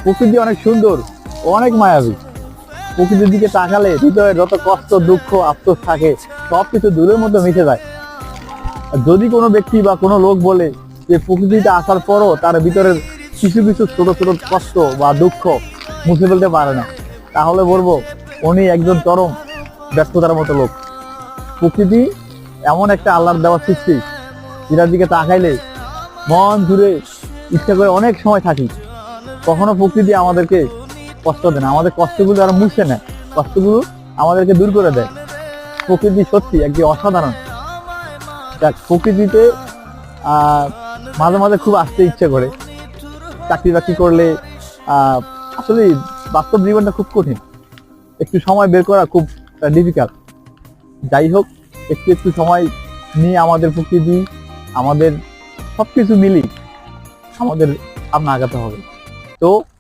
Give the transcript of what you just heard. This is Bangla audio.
প্রকৃতি অনেক সুন্দর, অনেক মায়াবী। প্রকৃতির দিকে তাকালে হৃদয়ে যত কষ্ট, দুঃখ, আফসোস থাকে সবকিছু দূরের মধ্যে মিশে যায়। আর যদি কোনো ব্যক্তি বা কোনো লোক বলে যে প্রকৃতিতে আসার পরও তার ভিতরের কিছু কিছু ছোট ছোট কষ্ট বা দুঃখ মুছে ফেলতে পারে না, তাহলে বলবো উনি একজন চরম ব্যর্থতার মতো লোক। প্রকৃতি এমন একটা আল্লাহর দেওয়া সৃষ্টি, যেটার দিকে তাকাইলে মন জুড়ে ইচ্ছা করে অনেক সময় থাকি। কখনো প্রকৃতি আমাদেরকে কষ্ট দেয় না, আমাদের কষ্টগুলো আর মুছে নেয়, কষ্টগুলো আমাদেরকে দূর করে দেয়। প্রকৃতি সত্যি একটি অসাধারণ। দেখ, প্রকৃতিতে আহ মাঝে মাঝে খুব আসতে ইচ্ছে করে। চাকরি বাকরি করলে আহ আসলে বাস্তব জীবনটা খুব কঠিন, একটু সময় বের করা খুব ডিফিকাল্ট। যাই হোক, একটু একটু সময় নিয়ে আমাদের প্রকৃতি, আমাদের সবকিছু মিলিয়ে আমাদের সামনে আগাতে হবে। তো